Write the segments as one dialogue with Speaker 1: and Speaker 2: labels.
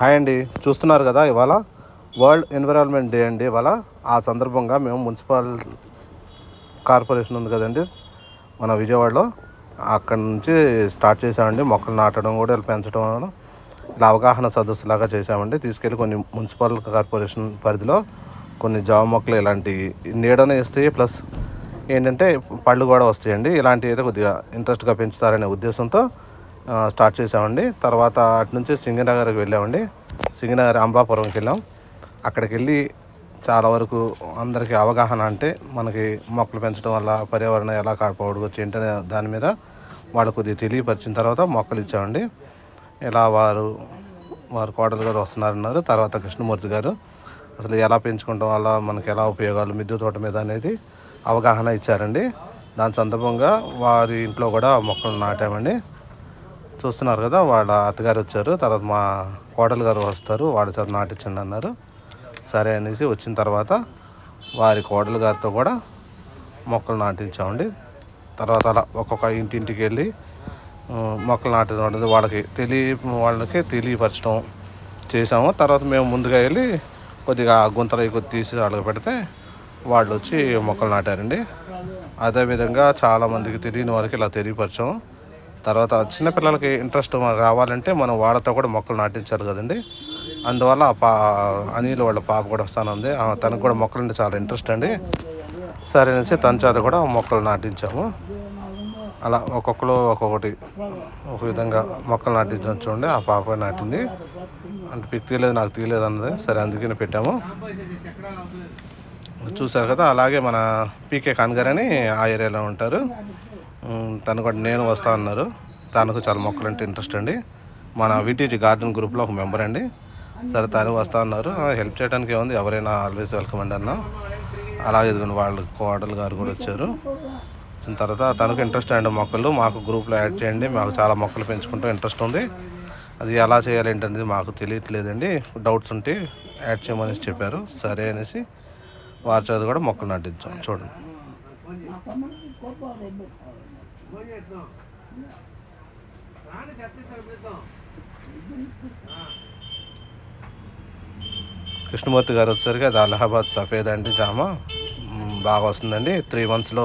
Speaker 1: Hi అండి, చూస్తున్నారు కదా ఇవాళ వరల్డ్ ఎన్విరాన్మెంట్ డే అండి. ఇవాళ ఆ సందర్భంగా మేము మున్సిపల్ కార్పొరేషన్ ఉంది కదండి మన విజయవాడలో, అక్కడి నుంచి స్టార్ట్ చేసామండి. మొక్కలు నాటడం కూడా ఇలా పెంచడం ఇలా అవగాహన సదస్సు లాగా చేసామండి. తీసుకెళ్ళి కొన్ని మున్సిపల్ కార్పొరేషన్ పరిధిలో కొన్ని జామ మొక్కలు ఇలాంటి నీడనే ఇస్తాయి, ప్లస్ ఏంటంటే పళ్ళు కూడా వస్తాయండి. ఇలాంటివి అయితే కొద్దిగా ఇంట్రెస్ట్గా పెంచుతారనే ఉద్దేశంతో స్టార్ట్ చేసామండి. తర్వాత అటు నుంచి సింగనగర్కి వెళ్ళామండి. సింగనగర్ అంబాపురంకి వెళ్ళాం. అక్కడికి వెళ్ళి చాలా వరకు అందరికీ అవగాహన, అంటే మనకి మొక్కలు పెంచడం వల్ల పర్యావరణం ఎలా కాపాడుకోవచ్చు ఏంటనే దాని మీద వాళ్ళు కొద్దిగా తెలియపరిచిన తర్వాత మొక్కలు ఇచ్చామండి. ఇలా వారు కోడలు గారు వస్తున్నారన్నారు. తర్వాత కృష్ణమూర్తి గారు అసలు ఎలా పెంచుకోవడం వల్ల మనకి ఎలా ఉపయోగాలు మిద్దె తోట మీద అనేది అవగాహన ఇచ్చారండి. దాని సందర్భంగా వారి ఇంట్లో కూడా మొక్కలు నాటామండి. చూస్తున్నారు కదా, వాళ్ళ అత్తగారు వచ్చారు, తర్వాత మా కోడలు గారు వస్తారు, వాళ్ళ చేత నాటించండి అన్నారు. సరే అనేసి వచ్చిన తర్వాత వారి కోడలు గారితో కూడా మొక్కలు నాటించామండి. తర్వాత అలా ఒక్కొక్క ఇంటింటికి వెళ్ళి మొక్కలు నాటడం వాళ్ళకి తెలియపరచడం చేసాము. తర్వాత మేము ముందుగా వెళ్ళి కొద్దిగా గుంతలు కొద్ది తీసి వాళ్ళకి పెడితే వాళ్ళు వచ్చి మొక్కలు నాటారండి. అదేవిధంగా చాలామందికి తెలియని వారికి ఇలా తెలియపరచాము. తర్వాత చిన్నపిల్లలకి ఇంట్రెస్ట్ రావాలంటే మనం వాళ్ళతో కూడా మొక్కలు నాటించాలి కదండి. అందువల్ల అనిల్ వాళ్ళ పాప కూడా వస్తానుంది, తనకు కూడా మొక్కలు అంటే చాలా ఇంట్రెస్ట్ అండి. సరే నుంచి తన చేత కూడా మొక్కలు నాటించాము. అలా ఒక్కొక్కరు ఒక్కొక్కటి ఒక విధంగా మొక్కలు నాటించాం. చూడండి, ఆ పాప నాటింది, అంటే పిక్ తీయలేదు, నాకు తీయలేదు అన్నది. సరే అందుకని పెట్టాము. చూసారు కదా, అలాగే మన పీకే ఖాన్ గారు అని ఆ ఏరియాలో ఉంటారు, తను కూడా నేను వస్తా అన్నారు. తనకు చాలా మొక్కలు అంటే ఇంట్రెస్ట్ అండి. మన విటీజీ గార్డెన్ గ్రూప్లో ఒక మెంబర్ అండి. సరే తను వస్తా అన్నారు. హెల్ప్ చేయడానికి ఏముంది, ఎవరైనా ఆల్వేస్ వెల్కమ్ అండి అన్నా. అలాగే ఇదిగోండి వాళ్ళ కోడలు గారు కూడా వచ్చారు. వచ్చిన తర్వాత తనకు ఇంట్రెస్ట్ అండి మొక్కలు, మాకు గ్రూప్లో యాడ్ చేయండి, మాకు చాలా మొక్కలు పెంచుకుంటూ ఇంట్రెస్ట్ ఉంది, అది ఎలా చేయాలి ఏంటనేది మాకు తెలియట్లేదండి, డౌట్స్ ఉంటే యాడ్ చేయమని చెప్పారు. సరే అనేసి వారి చేత కూడా మొక్కలు నాటించాం. చూడండి, కృష్ణమూర్తి గారు వచ్చేసరికి అది అలహాబాద్ సఫేద్ అండి, జామ బాగా వస్తుందండి, 3 monthsలో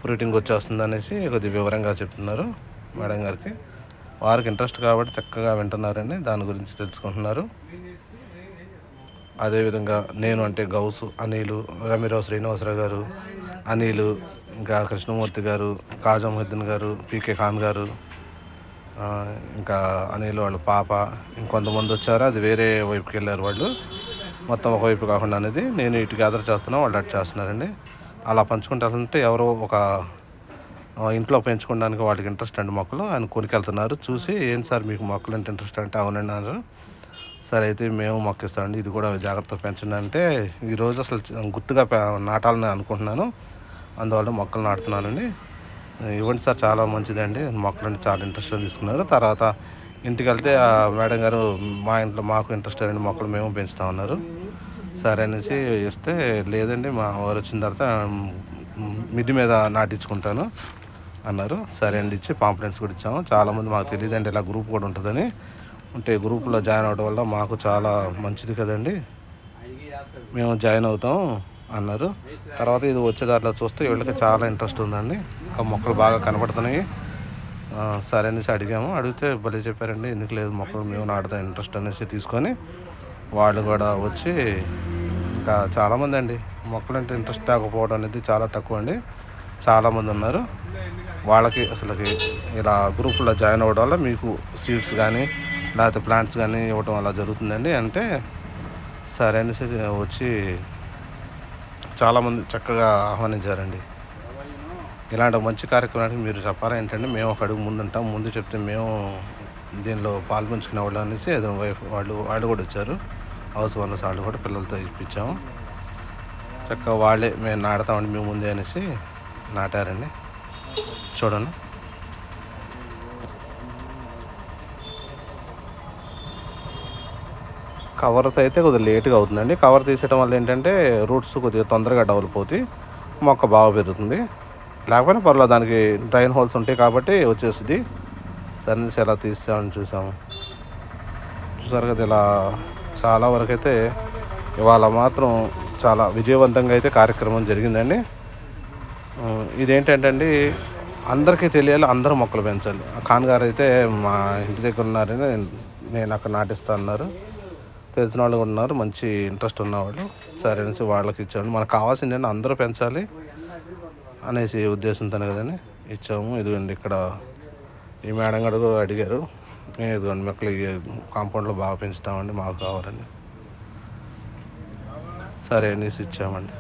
Speaker 1: ఫ్రూటింగ్ వచ్చేస్తుంది అనేసి కొద్దిగా వివరంగా చెప్తున్నారు మేడం గారికి. వారికి ఇంట్రెస్ట్ కాబట్టి చక్కగా వింటున్నారండి, దాని గురించి తెలుసుకుంటున్నారు. అదేవిధంగా నేను అంటే గౌసు, అనిలు, రమీరావు శ్రీనివాసరావు గారు, అనిలు, ఇంకా కృష్ణమూర్తి గారు, కాజా మొహిద్దీన్ గారు, పీకే ఖాన్ గారు, ఇంకా అనిల్ వాళ్ళ పాప, ఇంకొంతమంది వచ్చారు. అది వేరే వైపుకి వెళ్ళారు వాళ్ళు, మొత్తం ఒకవైపు కాకుండా అనేది నేను ఇటు గ్యాదర్ చేస్తున్నాను, వాళ్ళు అటు చేస్తున్నారండి. అలా పంచుకుంటే ఎవరో ఒక ఇంట్లో పెంచుకోవడానికి వాళ్ళకి ఇంట్రెస్ట్ అండి మొక్కలు, ఆయన కొనుకెళ్తున్నారు. చూసి ఏంటి సార్ మీకు మొక్కలు అంటే ఇంట్రెస్ట్ అంటే అవునండి అన్నారు. సరే అయితే మేము మొక్కిస్తామండి, ఇది కూడా జాగ్రత్తగా పెంచండి అంటే ఈరోజు అసలు గుర్తుగా నాటాలని అనుకుంటున్నాను, అందువల్ల మొక్కలు నాటుతున్నానండి. ఇవ్వండి సార్, చాలా మంచిదండి, మొక్కలు అంటే చాలా ఇంట్రెస్ట్గా తీసుకున్నారు. తర్వాత ఇంటికి వెళ్తే మేడం గారు మా ఇంట్లో మాకు ఇంట్రెస్ట్ అండి మొక్కలు మేము పెంచుతామన్నారు. సరే అనేసి ఇస్తే లేదండి మా వారు వచ్చిన తర్వాత మిద్ది మీద నాటించుకుంటాను అన్నారు. సరే అండి, ఇచ్చి పాంప్లెంట్స్ కూడా ఇచ్చాము. చాలామంది మాకు తెలియదండి ఇలా గ్రూప్ కూడా ఉంటుందని, ఉంటే గ్రూప్లో జాయిన్ అవ్వడం వల్ల మాకు చాలా మంచిది కదండి, మేము జాయిన్ అవుతాం అన్నారు. తర్వాత ఇది వచ్చేదారిలో చూస్తే వీళ్ళకి చాలా ఇంట్రెస్ట్ ఉందండి, ఇంకా మొక్కలు బాగా కనపడుతున్నాయి. సరే అనేసి అడిగాము, అడిగితే భలే చెప్పారండి, ఎందుకు లేదు మొక్కలు మేము నాటుతాం ఇంట్రెస్ట్ అనేసి తీసుకొని వాళ్ళు కూడా వచ్చి, ఇంకా చాలామంది అండి మొక్కలు అంటే ఇంట్రెస్ట్ లేకపోవడం అనేది చాలా తక్కువ అండి, చాలామంది ఉన్నారు. వాళ్ళకి అసలుకి ఇలా గ్రూపుల్లో జాయిన్ అవ్వడం వల్ల మీకు సీడ్స్ కానీ లేకపోతే ప్లాంట్స్ కానీ ఇవ్వడం అలా జరుగుతుందండి. అంటే సరే అనేసి వచ్చి చాలామంది చక్కగా ఆహ్వానించారండి. ఇలాంటి మంచి కార్యక్రమానికి మీరు చెప్పాలా ఏంటంటే మేము ఒక అడుగు ముందు ఉంటాం, ముందు చెప్తే మేము దీనిలో పాల్పంచుకునే వాళ్ళు అనేసి ఏదో వైఫ్ వాళ్ళు కూడా వచ్చారు, హౌస్ ఓనర్స్ వాళ్ళు కూడా పిల్లలతో ఇప్పించాము. చక్కగా వాళ్ళే మేము నాటుతామండి మేము ముందే అనేసి నాటారండి. చూడండి, కవర్తో అయితే కొద్దిగా లేట్గా అవుతుందండి. కవర్ తీసేయడం వల్ల ఏంటంటే రూట్స్ కొద్దిగా తొందరగా డెవలప్ అవుతాయి, మొక్క బాగా పెరుగుతుంది. లేకపోయినా పర్లేదు, దానికి డ్రైన్ హోల్స్ ఉంటాయి కాబట్టి వచ్చేస్తుంది. సరే ఎలా తీసామని చూసాము. చూసారు కదా, ఇలా చాలా వరకు అయితే ఇవాళ మాత్రం చాలా విజయవంతంగా అయితే కార్యక్రమం జరిగిందండి. ఇదేంటంటే అండి, అందరికీ తెలియాలి, అందరూ మొక్కలు పెంచాలి. ఖాన్ గారు అయితే మా ఇంటి దగ్గర ఉన్నారని నేను అక్కడ నాటిస్తా అన్నారు. తెలిసిన వాళ్ళు కూడా ఉన్నారు, మంచి ఇంట్రెస్ట్ ఉన్నవాళ్ళు. సరే అనేసి వాళ్ళకి ఇచ్చాము. మనకు కావాల్సింది అందరూ పెంచాలి అనేసి ఉద్దేశంతో కదండి ఇచ్చాము. ఇదిగోండి, ఇక్కడ ఈ మేడం గారు కూడా అడిగారు, మేము ఇదిగోండి మొక్కలు కాంపౌండ్లో బాగా పెంచుతామండి, మాకు కావాలని. సరే అనేసి ఇచ్చామండి.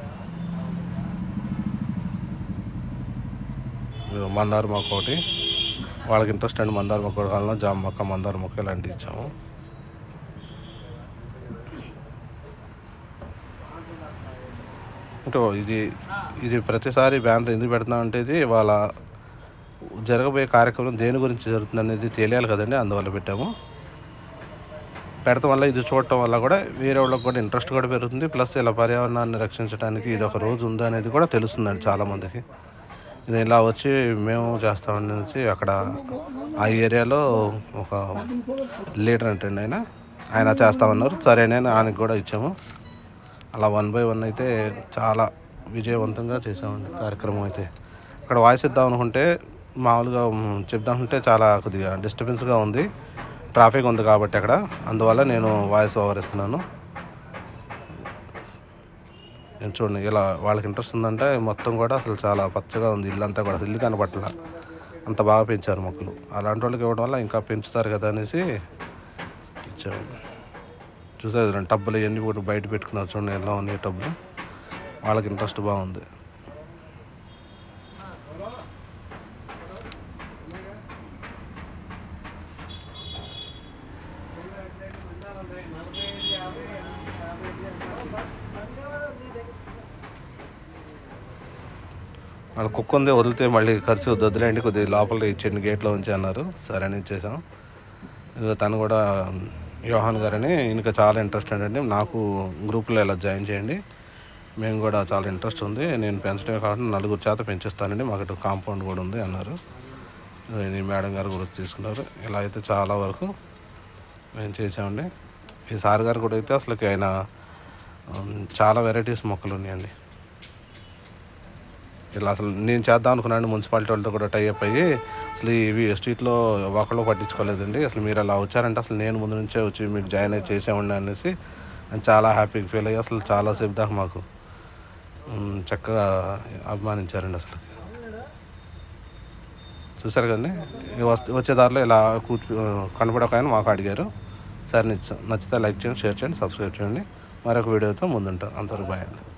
Speaker 1: మందార మొక్క ఒకటి, వాళ్ళకి ఇంట్రెస్ట్ అండి, మందార మొక్క కావాలన్నా జామ మొక్క, మందార మొక్క ఇలాంటివి ఇచ్చాము. అంటే ఇది ప్రతిసారి బ్యానర్ ఎందుకు పెడుతున్నామంటే, ఇది వాళ్ళ జరగబోయే కార్యక్రమం దేని గురించి జరుగుతుంది అనేది తెలియాలి కదండి, అందువల్ల పెట్టాము. పెడతాం వల్ల, ఇది చూడటం వల్ల కూడా వేరే వాళ్ళకి కూడా ఇంట్రెస్ట్ కూడా పెరుగుతుంది. ప్లస్ ఇలా పర్యావరణాన్ని రక్షించడానికి ఇది ఒక రోజు ఉంది అనేది కూడా తెలుస్తుందండి చాలామందికి. ఇది ఇలా వచ్చి మేము చేస్తామని అక్కడ ఆ ఏరియాలో ఒక లీడర్ అంటే ఆయన చేస్తామన్నారు. సరే నేను ఆయనకి కూడా ఇచ్చాము. అలా 1 by 1 అయితే చాలా విజయవంతంగా చేసామండి కార్యక్రమం అయితే. అక్కడ వాయిస్ ఇద్దాం అనుకుంటే, మామూలుగా చెప్దాం అంటే చాలా కొద్దిగా డిస్టర్బెన్స్గా ఉంది, ట్రాఫిక్ ఉంది కాబట్టి అక్కడ, అందువల్ల నేను వాయిస్ ఓవర్ ఇస్తున్నాను. నేను చూడండి, ఇలా వాళ్ళకి ఇంట్రెస్ట్ ఉందంటే మొత్తం కూడా అసలు చాలా పచ్చగా ఉంది, ఇల్లంతా కూడా ఇల్లు కనపట్ల, అంత బాగా పెంచారు మొక్కలు. అలాంటి వాళ్ళకి ఇవ్వడం వల్ల ఇంకా పెంచుతారు కదా అనేసి ఇచ్చాము. చూసేది టబ్బులు ఇవన్నీ కూడా బయట పెట్టుకున్నారు, చూడండి ఎలా ఉన్నాయి టబ్బులు. వాళ్ళకి ఇంట్రెస్ట్ బాగుంది. వాళ్ళ కుక్క ఉంది, వదిలితే మళ్ళీ ఖర్చు వదిలేండి, కొద్దిగా లోపల ఇచ్చేయండి గేట్లో ఉంచి అన్నారు. సరే అని ఇచ్చేసాం. తను కూడా యోహాన్ గారని, ఈయనకి చాలా ఇంట్రెస్ట్ అండి. నాకు గ్రూప్లో ఇలా జాయిన్ చేయండి, మేము కూడా చాలా ఇంట్రెస్ట్ ఉంది, నేను పెంచడమే కాబట్టి 4 చేత పెంచిస్తానండి, మాకు కాంపౌండ్ కూడా ఉంది అన్నారు. ఈ మేడం గారు కూడా తీసుకున్నారు. ఇలా అయితే చాలా వరకు మేము చేసామండి. ఈ సార్ గారు కూడా అయితే అసలుకి ఆయన చాలా వెరైటీస్ మొక్కలు ఉన్నాయండి. ఇలా అసలు నేను చేద్దాం అనుకున్నాను, మున్సిపాలిటీ వాళ్ళతో కూడా టైఅప్ అయ్యి, అసలు ఇవి స్ట్రీట్లో ఒకళ్ళు పట్టించుకోలేదండి. అసలు మీరు అలా వచ్చారంటే అసలు నేను ముందు నుంచే వచ్చి మీకు జాయిన్ అయ్యి చేసేవాడిని అనేసి నేను చాలా హ్యాపీగా ఫీల్ అయ్యి, అసలు చాలాసేపు దాకా మాకు చక్కగా అభిమానించారండి. అసలు చూసారు కదండి, వచ్చే దారిలో ఇలా కనపడక మాకు అడిగారు. సరే నచ్చితే లైక్ చేయండి, షేర్ చేయండి, సబ్స్క్రైబ్ చేయండి. మరొక వీడియోతో ముందుంటాం. అంతవరకు బాయ్ అండి.